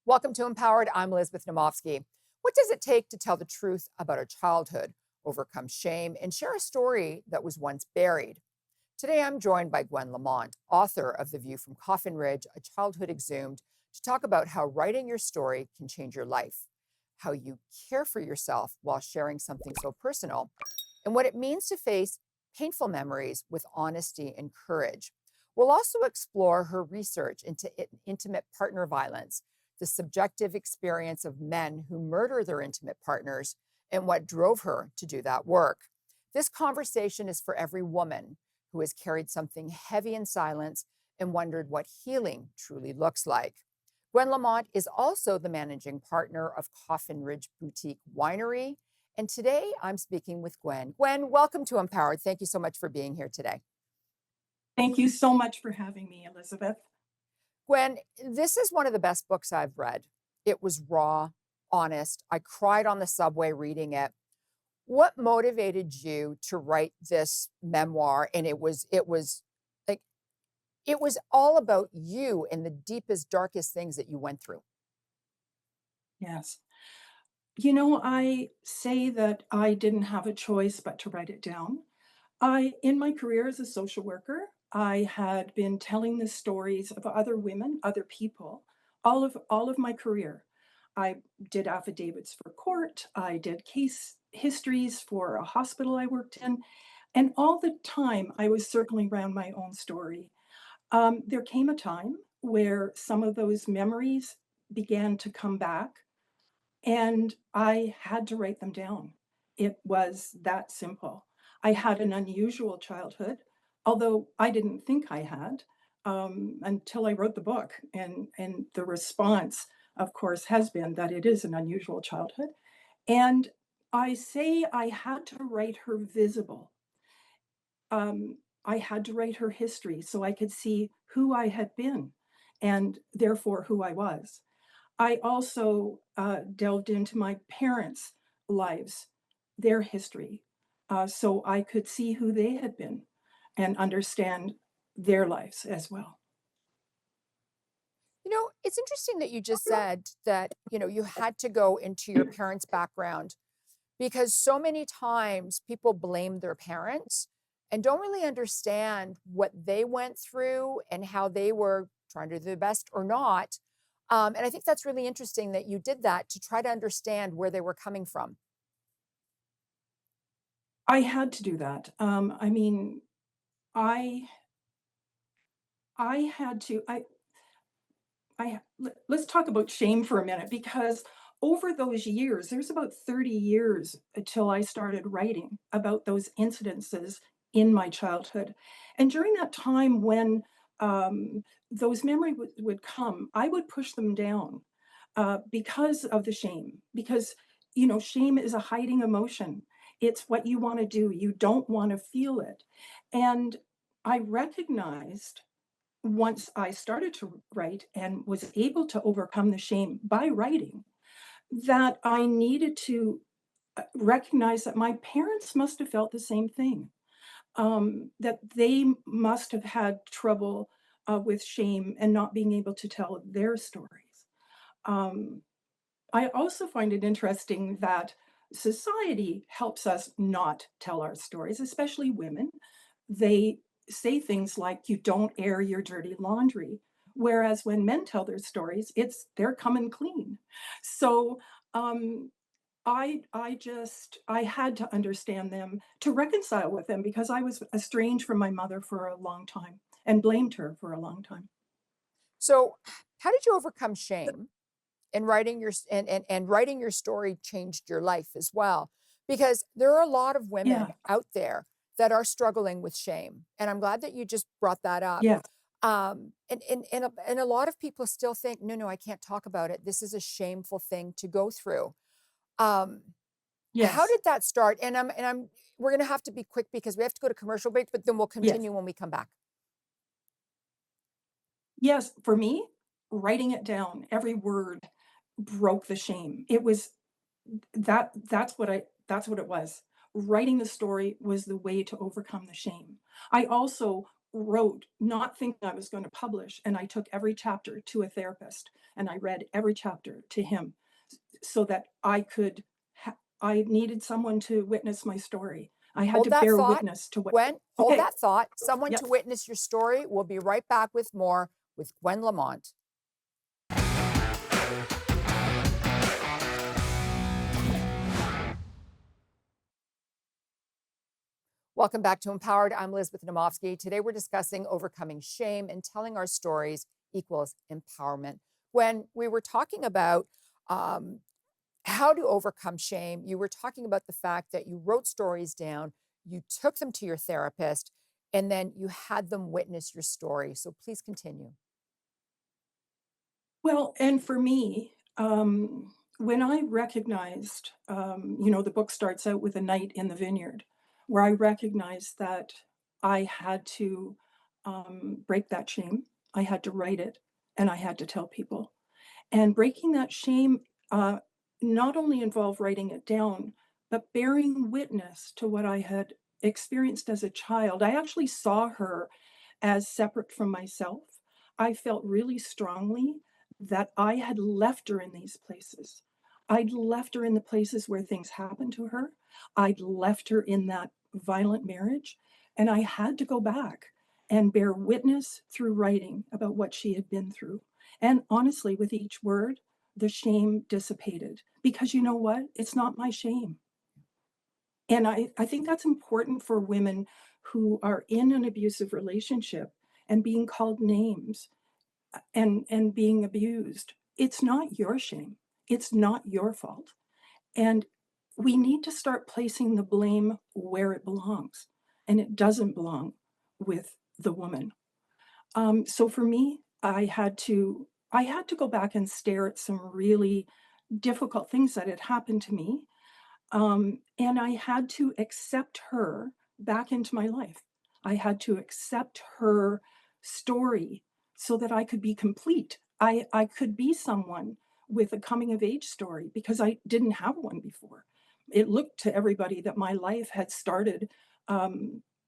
Welcome to Empowered. I'm Elizabeth Naumovski. What does it take to tell the truth about a childhood, overcome shame, and share a story that was once buried? Today, I'm joined by Gwen Lamont, author of The View from Coffin Ridge, A Childhood Exhumed, to talk about how writing your story can change your life, how you care for yourself while sharing something so personal, and what it means to face painful memories with honesty and courage. We'll also explore her research into intimate partner violence, the subjective experience of men who murder their intimate partners, and what drove her to do that work. This conversation is for every woman who has carried something heavy in silence and wondered what healing truly looks like. Gwen Lamont is also the managing partner of Coffin Ridge Boutique Winery. And today I'm speaking with Gwen. Gwen, welcome to Empowered. Thank you so much for being here today. Thank you so much for having me, Elizabeth. Gwen, this is one of the best books I've read. It was raw, honest. I cried on the subway reading it. What motivated you to write this memoir? And like it was all about you and the deepest, darkest things that you went through. Yes. I say that I didn't have a choice but to write it down. In my career as a social worker, I had been telling the stories of other women, other people, all of my career. I did affidavits for court. I did case histories for a hospital I worked in, and all the time I was circling around my own story. There came a time where some of those memories began to come back, and I had to write them down. It was that simple. I had an unusual childhood, although I didn't think I had, until I wrote the book. And the response, of course, has been that it is an unusual childhood. And I say I had to write her visible. I had to write her history so I could see who I had been and therefore who I was. I also delved into my parents' lives, their history, so I could see who they had been and understand their lives as well. It's interesting that you just said that, you had to go into your parents' background because so many times people blame their parents and don't really understand what they went through and how they were trying to do their best or not. And I think that's really interesting that you did that to try to understand where they were coming from. I had to do that. I I had to. Let's talk about shame for a minute because over those years, there's about 30 years until I started writing about those incidences in my childhood. And during that time when those memories would come, I would push them down because of the shame, because, shame is a hiding emotion. It's what you want to do. You don't want to feel it. And I recognized once I started to write and was able to overcome the shame by writing, that I needed to recognize that my parents must have felt the same thing, that they must have had trouble with shame and not being able to tell their stories. Um, I also find it interesting that society helps us not tell our stories, especially women. They say things like, you don't air your dirty laundry. Whereas when men tell their stories, it's they're coming clean. So um, I had to understand them to reconcile with them because I was estranged from my mother for a long time and blamed her for a long time. So how did you overcome shame? And writing your story changed your life as well, because there are a lot of Yeah, women out there that are struggling with shame, and I'm glad that you just brought that up. yeah, And a lot of people still think, no, I can't talk about it, this is a shameful thing to go through. um how yes, did that start? And we're going to have to be quick because we have to go to commercial break, but then we'll yes. continue when we come back. Yes, for me, writing it down, every word broke the shame. It was that's what it was. Writing the story was the way to overcome the shame. I also wrote not thinking I was going to publish, and I took every chapter to a therapist, and I read every chapter to him so that I needed someone to witness my story. I had Hold to that bear thought. witness to what. Gwen, hold Okay. that thought. Someone Yep. to witness your story. We'll be right back with more with Gwen Lamont. Welcome back to Empowered. I'm Elizabeth Naumovski. Today we're discussing overcoming shame and telling our stories equals empowerment. When we were talking about how to overcome shame, you were talking about the fact that you wrote stories down, you took them to your therapist, and then you had them witness your story. So please continue. Well, and for me, when I recognized, the book starts out with a night in the vineyard, where I recognized that I had to break that shame. I had to write it, and I had to tell people. And breaking that shame not only involved writing it down, but bearing witness to what I had experienced as a child. I actually saw her as separate from myself. I felt really strongly that I had left her in these places. I'd left her in the places where things happened to her. I'd left her in that violent marriage. And I had to go back and bear witness through writing about what she had been through. And honestly, with each word, the shame dissipated because you know what? It's not my shame. And I think that's important for women who are in an abusive relationship and being called names and being abused. It's not your shame. It's not your fault. And we need to start placing the blame where it belongs. And it doesn't belong with the woman. So for me, I had to go back and stare at some really difficult things that had happened to me. And I had to accept her back into my life. I had to accept her story so that I could be complete. I could be someone with a coming of age story because I didn't have one before. It looked to everybody that my life had started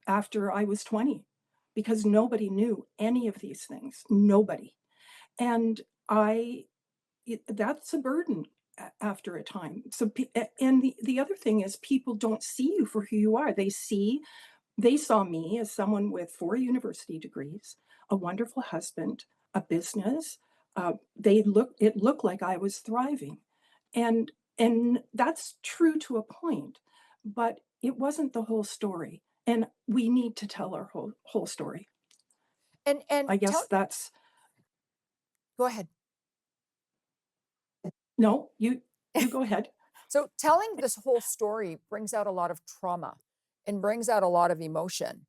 after I was 20 because nobody knew any of these things. Nobody. And that's a burden after a time. And the other thing is people don't see you for who you are. They saw me as someone with 4 university degrees, a wonderful husband, a business. It looked like I was thriving. And that's true to a point, but it wasn't the whole story. And we need to tell our whole story. And I tell guess that's Go ahead. no, you go ahead. So telling this whole story brings out a lot of trauma and brings out a lot of emotion.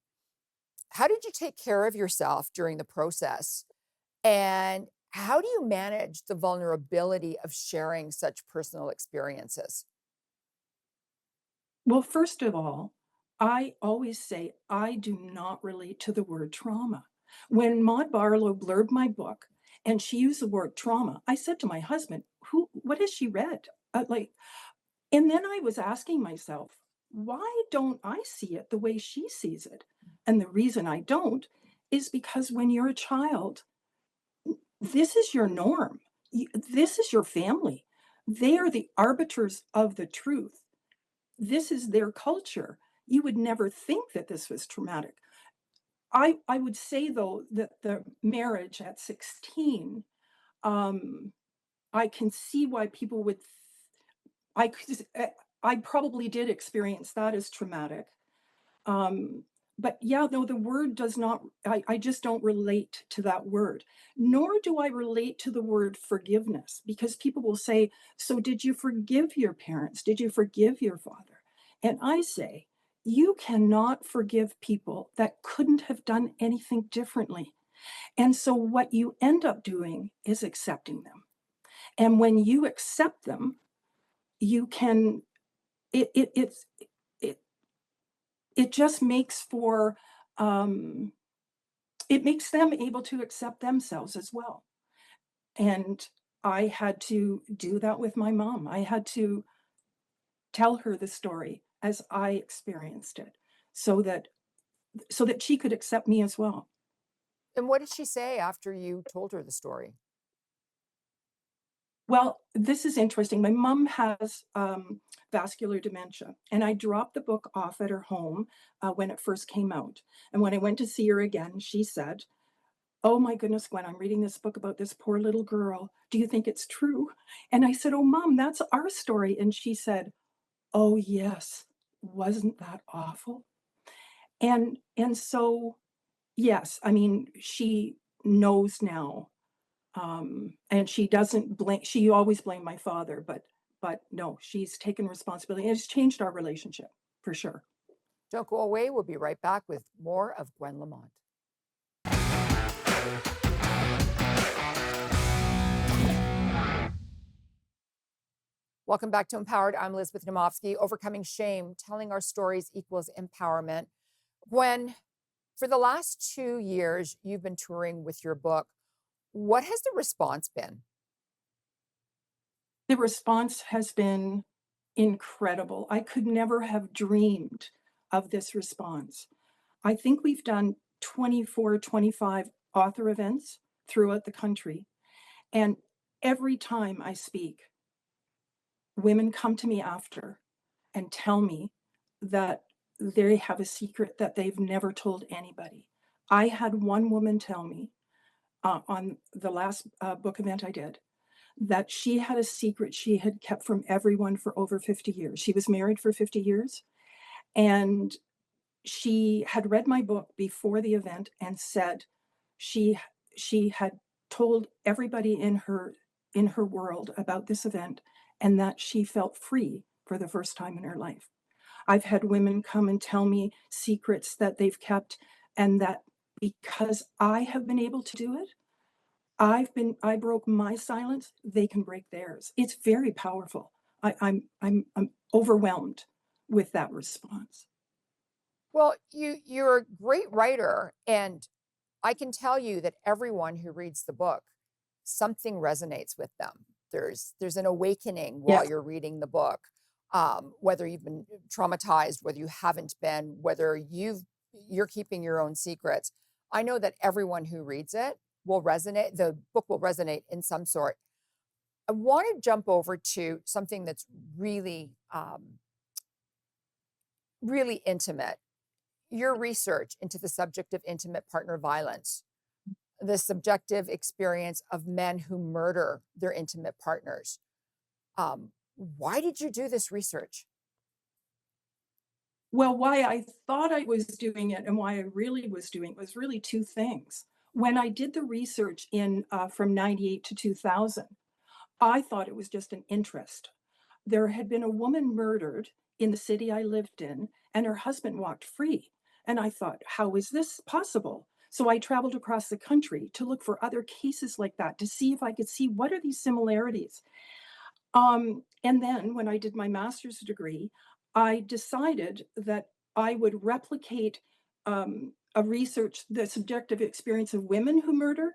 How did you take care of yourself during the process? And how do you manage the vulnerability of sharing such personal experiences? Well, first of all, I always say I do not relate to the word trauma. When Maud Barlow blurbed my book and she used the word trauma, I said to my husband, what has she read? And then I was asking myself, why don't I see it the way she sees it? And the reason I don't is because when you're a child, this is your norm. This is your family. They are the arbiters of the truth. This is their culture. You would never think that this was traumatic. I would say, though, that the marriage at 16, um, I can see why people would, I could, I probably did experience that as traumatic. Um, but yeah, no, the word does not, I just don't relate to that word. Nor do I relate to the word forgiveness because people will say, so did you forgive your parents? Did you forgive your father? And I say, you cannot forgive people that couldn't have done anything differently. And so what you end up doing is accepting them. And when you accept them, you can, it, it, it's, it, it just makes for, um, it makes them able to accept themselves as well. And I had to do that with my mom. I had to tell her the story as I experienced it so that so that she could accept me as well. And what did she say after you told her the story? Well, this is interesting. My mom has vascular dementia, and I dropped the book off at her home when it first came out. And when I went to see her again, she said, "Oh my goodness, Gwen, I'm reading this book about this poor little girl. Do you think it's true?" And I said, "Oh, Mom, that's our story." And she said, "Oh, yes. Wasn't that awful?" And so, yes, I mean, she knows now, and she doesn't blame. She always blamed my father, but no, she's taken responsibility, and it's changed our relationship for sure. Don't go away. We'll be right back with more of Gwen Lamont. Welcome back to Empowered. I'm Elizabeth Naumovski. Overcoming shame, telling our stories equals empowerment. Gwen, for the last 2 years, you've been touring with your book. What has the response been? The response has been incredible. I could never have dreamed of this response. I think we've done 24, 25 author events throughout the country. And every time I speak, women come to me after and tell me that they have a secret that they've never told anybody. I had one woman tell me on the last book event I did that she had a secret she had kept from everyone for over 50 years. She was married for 50 years, and she had read my book before the event and said she she had told everybody in her world about this event, and that she felt free for the first time in her life. I've had women come and tell me secrets that they've kept, and that because I have been able to do it, I broke my silence, they can break theirs. It's very powerful. I'm overwhelmed with that response. Well, you're a great writer, and I can tell you that everyone who reads the book, something resonates with them. There's an awakening while Yes. you're reading the book. Whether you've been traumatized, whether you haven't been, whether you're keeping your own secrets. I know that everyone who reads it will resonate. The book will resonate in some sort. I want to jump over to something that's really intimate. Your research into the subject of intimate partner violence, the subjective experience of men who murder their intimate partners. Why did you do this research? Well, why I thought I was doing it and why I really was doing it was really two things. When I did the research in from 98 to 2000, I thought it was just an interest. There had been a woman murdered in the city I lived in, and her husband walked free. And I thought, how is this possible? So I traveled across the country to look for other cases like that to see if I could see what are these similarities. And then when I did my master's degree, I decided that I would replicate the subjective experience of women who murder,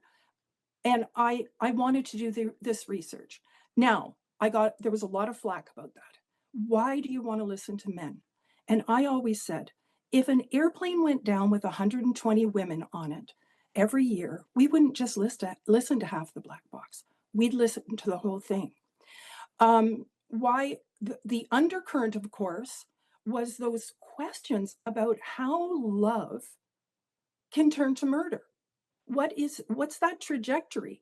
and I wanted to do this research. Now, there was a lot of flack about that. Why do you want to listen to men? And I always said, if an airplane went down with 120 women on it every year, we wouldn't just listen to half the black box. We'd listen to the whole thing. Why the undercurrent, of course, was those questions about how love can turn to murder. What's that trajectory?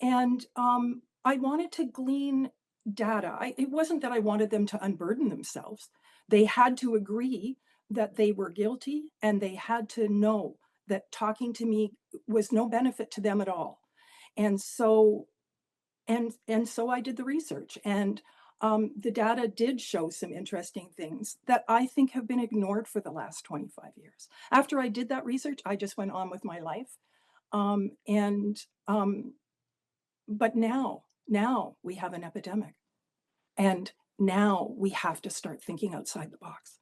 And I wanted to glean data. It wasn't that I wanted them to unburden themselves. They had to agree that they were guilty, and they had to know that talking to me was no benefit to them at all. And so and so I did the research, and the data did show some interesting things that I think have been ignored for the last 25 years. After I did that research, I just went on with my life. And but now we have an epidemic, and now we have to start thinking outside the box.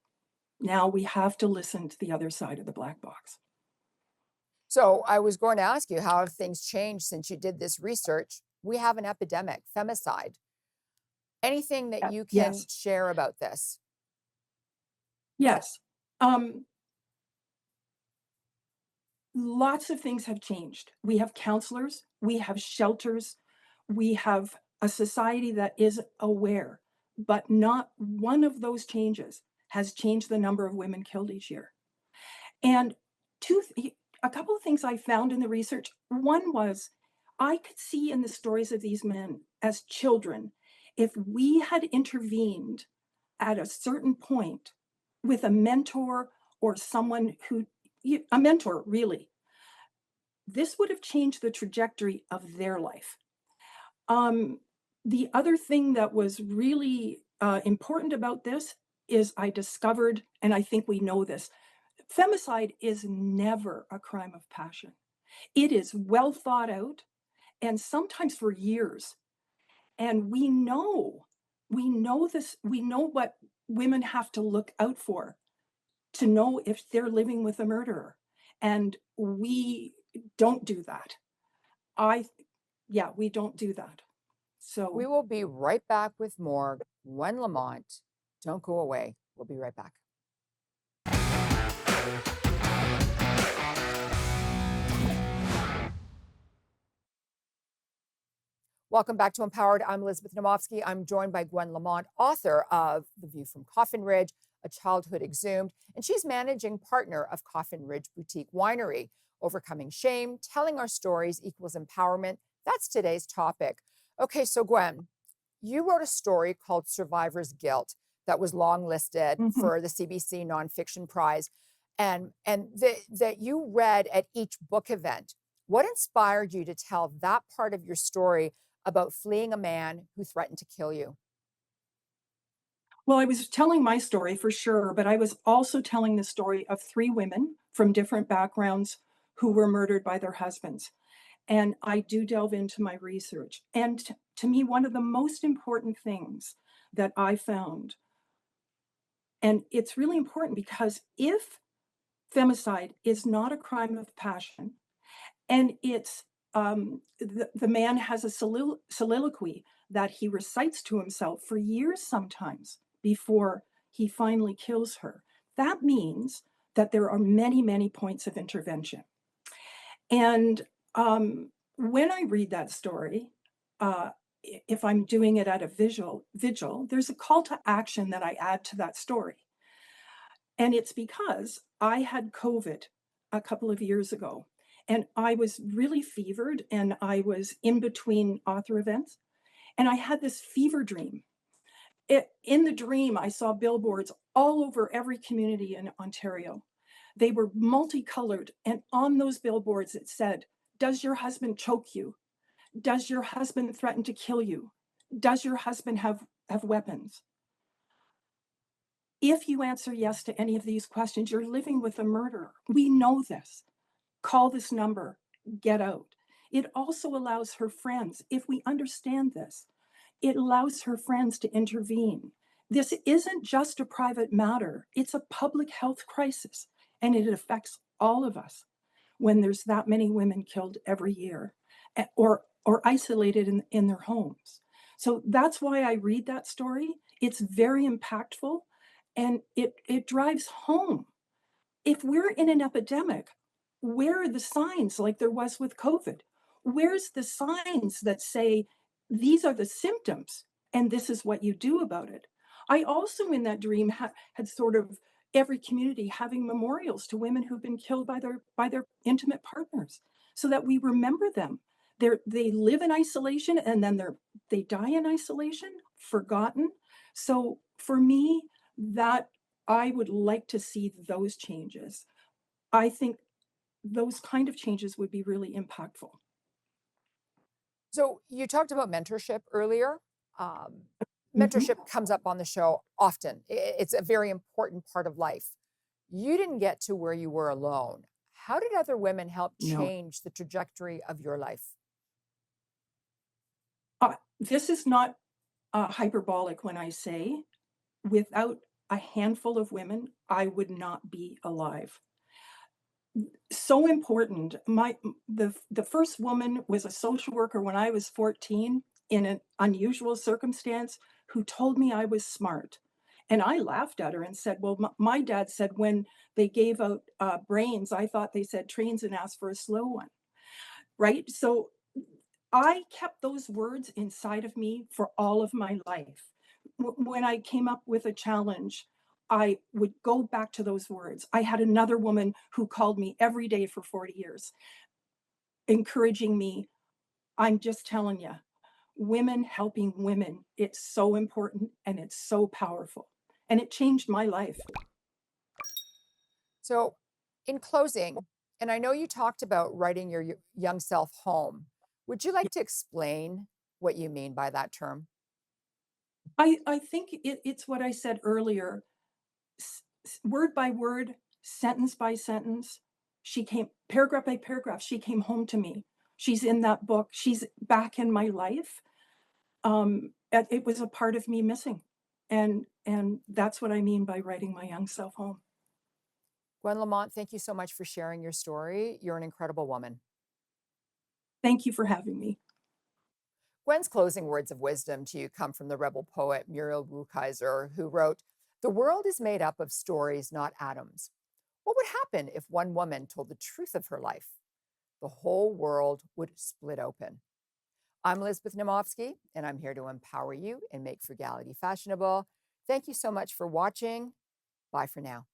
Now we have to listen to the other side of the black box. So I was going to ask you, how have things changed since you did this research? We have an epidemic, femicide. Anything that you can Yes, share about this? yes. Um, Lots of things have changed. We have counselors, we have shelters, we have a society that is aware, but not one of those changes has changed the number of women killed each year. And a couple of things I found in the research. One was I could see in the stories of these men as children, if we had intervened at a certain point with a mentor or someone who, a mentor really, this would have changed the trajectory of their life. Um, the other thing that was really important about this is I discovered, and I think we know this, femicide is never a crime of passion. It is well thought out and sometimes for years. And we know this, we know what women have to look out for to know if they're living with a murderer. And we don't do that. I, yeah, we don't do that. We So, will be right back with more Gwen Lamont. Don't go away. We'll be right back. Welcome back to Empowered. I'm Elizabeth Naumovski. I'm joined by Gwen Lamont, author of The View from Coffin Ridge, A Childhood Exhumed, and she's managing partner of Coffin Ridge Boutique Winery. Overcoming shame, telling our stories equals empowerment. That's today's topic. Okay, so Gwen, you wrote a story called Survivor's Guilt that was longlisted mhm. for the CBC Nonfiction Prize, and that you read at each book event. What inspired you to tell that part of your story about fleeing a man who threatened to kill you? Well, I was telling my story for sure, but I was also telling the story of three women from different backgrounds who were murdered by their husbands. And I do delve into my research. And to me, one of the most important things that I found, and it's really important because if femicide is not a crime of passion, and it's the man has a soliloquy that he recites to himself for years sometimes before he finally kills her. That means that there are many, many points of intervention. And when I read that story, if I'm doing it at a vigil, there's a call to action that I add to that story. And it's because I had COVID a couple of years ago, and I was really fevered, and I was in between author events, and I had this fever dream. In the dream, I saw billboards all over every community in Ontario. They were multicolored, and on those billboards it said, "Does your husband choke you? Does your husband threaten to kill you? Does your husband have weapons?" If you answer yes to any of these questions, you're living with a murderer. We know this. Call this number, get out. It also allows her friends, if we understand this, it allows her friends to intervene. This isn't just a private matter, it's a public health crisis, and it affects all of us when there's that many women killed every year or isolated in their homes. So that's why I read that story. It's very impactful and it drives home. If we're in an epidemic, where are the signs like there was with COVID? Where's the signs that say these are the symptoms and this is what you do about it? I also, in that dream, had sort of every community having memorials to women who've been killed by their intimate partners, so that we remember them. They live in isolation and then they die in isolation, forgotten. So for me, that I would like to see those changes. I think those kind of changes would be really impactful. So you talked about mentorship earlier. Um, Mhm. Mentorship comes up on the show often. It's a very important part of life. You didn't get to where you were alone. How did other women help No. change the trajectory of your life? This is not hyperbolic when I say without a handful of women, I would not be alive. So important. The first woman was a social worker when I was 14 in an unusual circumstance who told me I was smart And I laughed at her and said, "Well, my dad said when they gave out brains, I thought they said trains and asked for a slow one." Right? So I kept those words inside of me for all of my life. When I came up with a challenge, I would go back to those words. I had another woman who called me every day for 40 years, encouraging me. I'm just telling you, women helping women, it's so important and it's so powerful. And it changed my life. So, in closing, and I know you talked about writing your young self home. Would you like to explain what you mean by that term? I think it's what I said earlier, word by word, sentence by sentence. She came paragraph by paragraph. She came home to me. She's in that book. She's back in my life. It was a part of me missing, and that's what I mean by writing my young self home. Gwen Lamont, thank you so much for sharing your story. You're an incredible woman. Thank you for having me. Gwen's closing words of wisdom to you come from the rebel poet Muriel Rukeyser, who wrote, "The world is made up of stories, not atoms. What would happen if one woman told the truth of her life? The whole world would split open." I'm Elizabeth Naumovski, and I'm here to empower you and make frugality fashionable. Thank you so much for watching. Bye for now.